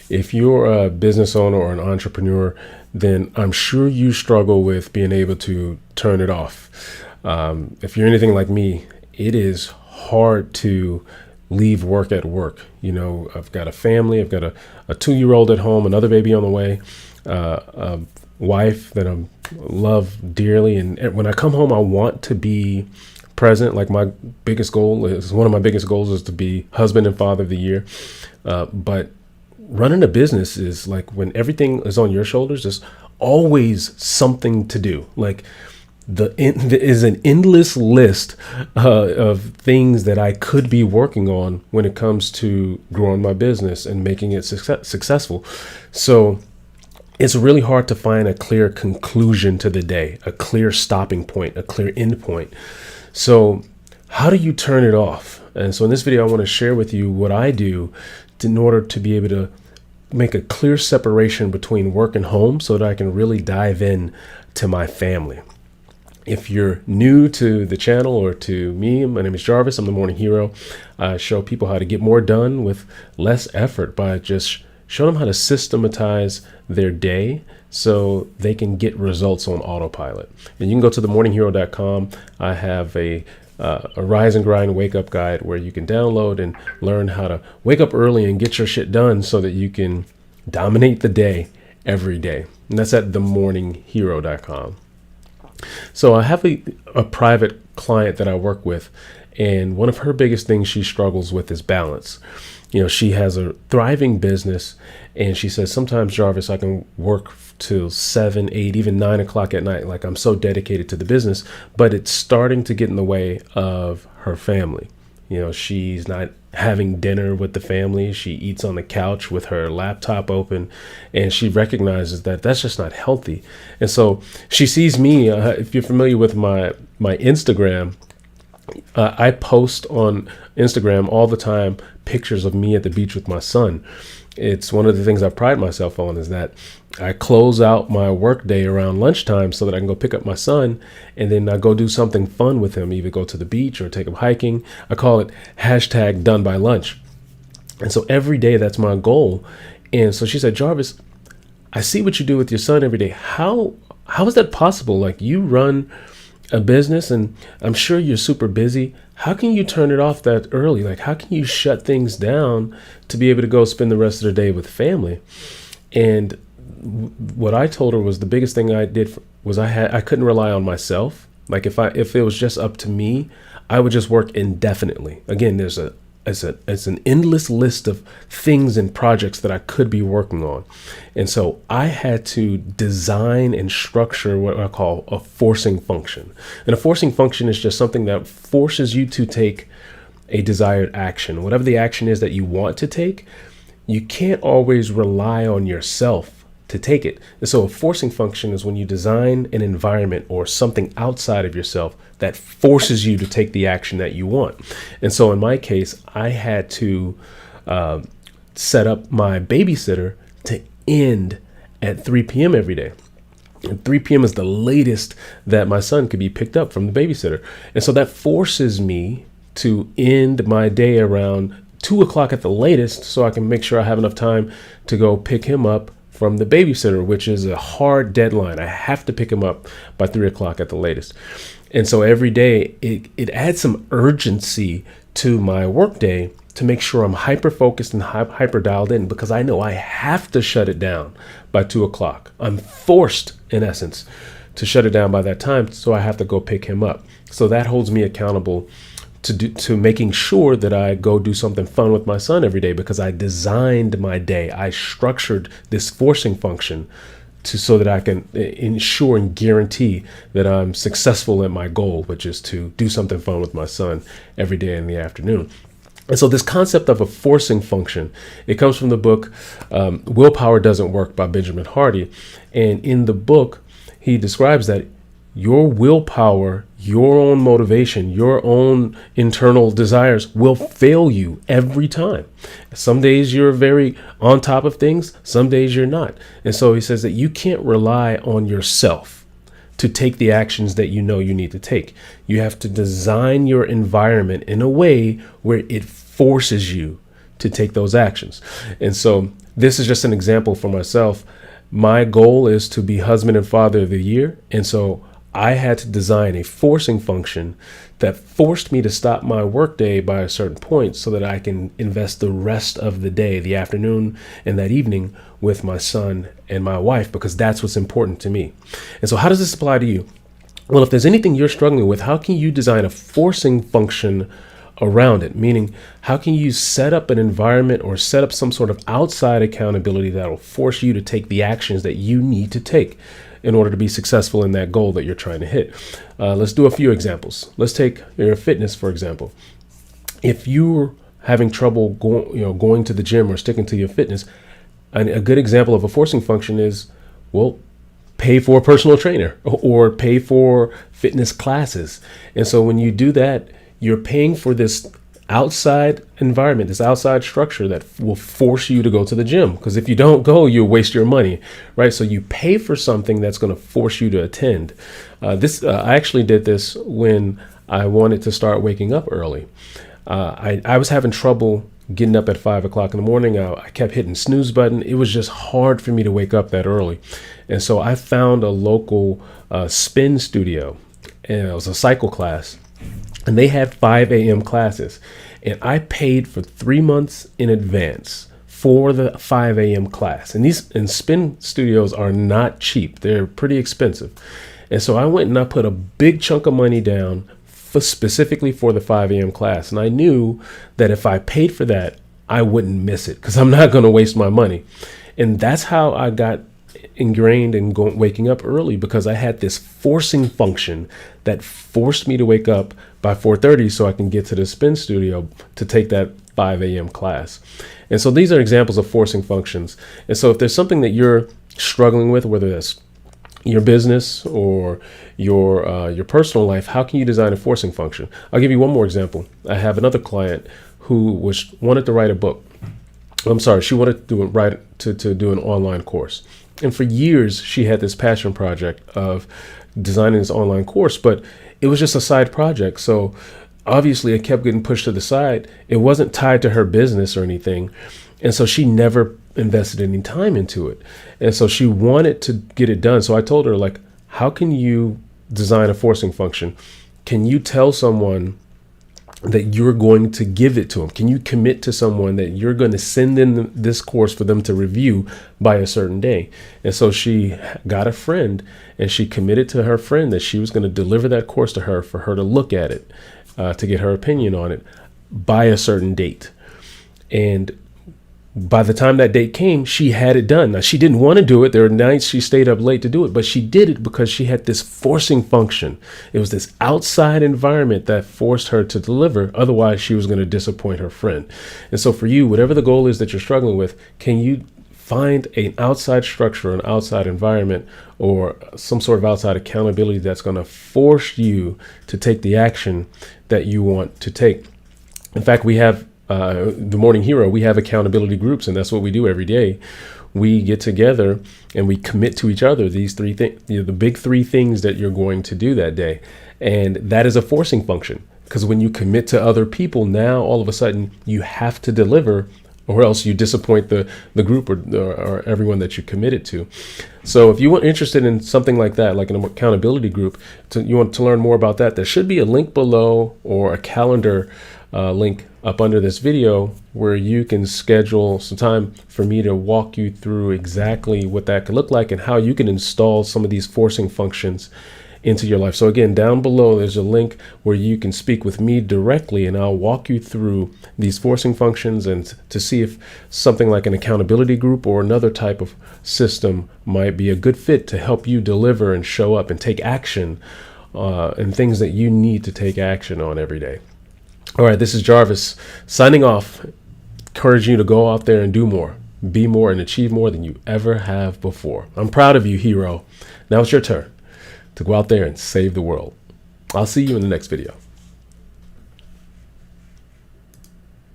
If you're a business owner or an entrepreneur, then I'm sure you struggle with being able to turn it off. If you're anything like me, it is hard to leave work at work. I've got a family, I've got a 2-year-old at home, another baby on the way, a wife that I love dearly. And when I come home, I want to be present. Like one of my biggest goals is to be husband and father of the year. But running a business is like when everything is on your shoulders, there's always something to do. Like there is an endless list of things that I could be working on when it comes to growing my business and making it successful. So it's really hard to find a clear conclusion to the day, a clear stopping point, a clear end point. So how do you turn it off? And so in this video, I want to share with you what I do in order to be able to make a clear separation between work and home so that I can really dive in to my family. If you're new to the channel or to me, my name is Jarvis. I'm the Morning Hero. I show people how to get more done with less effort by just showing them how to systematize their day so they can get results on autopilot. And you can go to themorninghero.com. I have a rise and grind wake up guide where you can download and learn how to wake up early and get your shit done so that you can dominate the day every day. And that's at themorninghero.com. So I have a private client that I work with, and one of her biggest things she struggles with is balance. She has a thriving business, and she says, sometimes, Jarvis, I can work till 7, 8, even 9 o'clock at night. Like I'm so dedicated to the business, but it's starting to get in the way of her family. She's not having dinner with the family. She eats on the couch with her laptop open, and she recognizes that that's just not healthy. And so she sees me, if you're familiar with my Instagram, I post on Instagram all the time pictures of me at the beach with my son. It's one of the things I pride myself on is that I close out my work day around lunchtime so that I can go pick up my son, and then I go do something fun with him, either go to the beach or take him hiking. I call it #done by lunch. And so every day that's my goal. And so she said, Jarvis, I see what you do with your son every day. How is that possible? Like you run a business and I'm sure you're super busy. How can you turn it off that early? Like how can you shut things down to be able to go spend the rest of the day with family? And what I told her was the biggest thing I did was I couldn't rely on myself. Like if it was just up to me, I would just work indefinitely. Again, it's an endless list of things and projects that I could be working on. And so I had to design and structure what I call a forcing function. And a forcing function is just something that forces you to take a desired action. Whatever the action is that you want to take, you can't always rely on yourself to take it. And so a forcing function is when you design an environment or something outside of yourself that forces you to take the action that you want. And so in my case, I had to set up my babysitter to end at 3 p.m. every day. And 3 p.m. is the latest that my son could be picked up from the babysitter. And so that forces me to end my day around 2 o'clock at the latest so I can make sure I have enough time to go pick him up from the babysitter, which is a hard deadline. I have to pick him up by 3 o'clock at the latest. And so every day it adds some urgency to my workday to make sure I'm hyper focused and hyper dialed in, because I know I have to shut it down by 2 o'clock. I'm forced, in essence, to shut it down by that time. So I have to go pick him up. So that holds me accountable to making sure that I go do something fun with my son every day, because I designed my day. I structured this forcing function so that I can ensure and guarantee that I'm successful at my goal, which is to do something fun with my son every day in the afternoon. And so this concept of a forcing function, it comes from the book Willpower Doesn't Work by Benjamin Hardy. And in the book, he describes that your willpower, your own motivation, your own internal desires will fail you every time. Some days you're very on top of things, some days you're not. And so he says that you can't rely on yourself to take the actions that you know you need to take. You have to design your environment in a way where it forces you to take those actions. And so this is just an example for myself. My goal is to be husband and father of the year. And so I had to design a forcing function that forced me to stop my workday by a certain point so that I can invest the rest of the day, the afternoon and that evening, with my son and my wife, because that's what's important to me. And so how does this apply to you? Well, if there's anything you're struggling with, how can you design a forcing function around it? Meaning, how can you set up an environment or set up some sort of outside accountability that will force you to take the actions that you need to take in order to be successful in that goal that you're trying to hit? Let's do a few examples. Let's take your fitness, for example. If you're having trouble going to the gym or sticking to your fitness, a good example of a forcing function is, well, pay for a personal trainer or pay for fitness classes. And so when you do that, you're paying for this outside environment, this outside structure that will force you to go to the gym. Because if you don't go, you'll waste your money, right? So you pay for something that's going to force you to attend. I actually did this when I wanted to start waking up early. I was having trouble getting up at 5 o'clock in the morning. I kept hitting snooze button. It was just hard for me to wake up that early. And so I found a local spin studio, and it was a cycle class, and they had 5 a.m. classes. And I paid for 3 months in advance for the 5 a.m. class. And spin studios are not cheap. They're pretty expensive. And so I went and I put a big chunk of money down specifically for the 5 a.m. class. And I knew that if I paid for that, I wouldn't miss it because I'm not going to waste my money. And that's how I got ingrained in waking up early, because I had this forcing function that forced me to wake up by 4:30 so I can get to the spin studio to take that 5 a.m. class. And so these are examples of forcing functions. And so if there's something that you're struggling with, whether that's your business or your personal life, how can you design a forcing function? I'll give you one more example. I have another client who wanted to write a book. She wanted to do an online course. And for years, she had this passion project of designing this online course, but it was just a side project. So obviously it kept getting pushed to the side. It wasn't tied to her business or anything. And so she never invested any time into it. And so she wanted to get it done. So I told her, like, how can you design a forcing function? Can you tell someone that you're going to give it to them? Can you commit to someone that you're going to send in this course for them to review by a certain day? And so she got a friend, and she committed to her friend that she was going to deliver that course to her for her to look at it, to get her opinion on it by a certain date. And by the time that date came, she had it done. Now, she didn't want to do it. There were nights she stayed up late to do it, but she did it because she had this forcing function. It was this outside environment that forced her to deliver. Otherwise, she was going to disappoint her friend. And so for you, whatever the goal is that you're struggling with, can you find an outside structure, an outside environment, or some sort of outside accountability that's going to force you to take the action that you want to take? In fact, we have the Morning Hero, we have accountability groups, and that's what we do every day. We get together and we commit to each other these 3 things, the big 3 things that you're going to do that day. And that is a forcing function, because when you commit to other people, now all of a sudden you have to deliver, or else you disappoint the group or everyone that you committed to. So if you are interested in something like that, like an accountability group, you want to learn more about that, there should be a link below or a calendar link up under this video where you can schedule some time for me to walk you through exactly what that could look like and how you can install some of these forcing functions into your life. So again, down below, there's a link where you can speak with me directly, and I'll walk you through these forcing functions and to see if something like an accountability group or another type of system might be a good fit to help you deliver and show up and take action and things that you need to take action on every day. All right, this is Jarvis signing off, encouraging you to go out there and do more, be more, and achieve more than you ever have before. I'm proud of you, hero. Now it's your turn to go out there and save the world. I'll see you in the next video.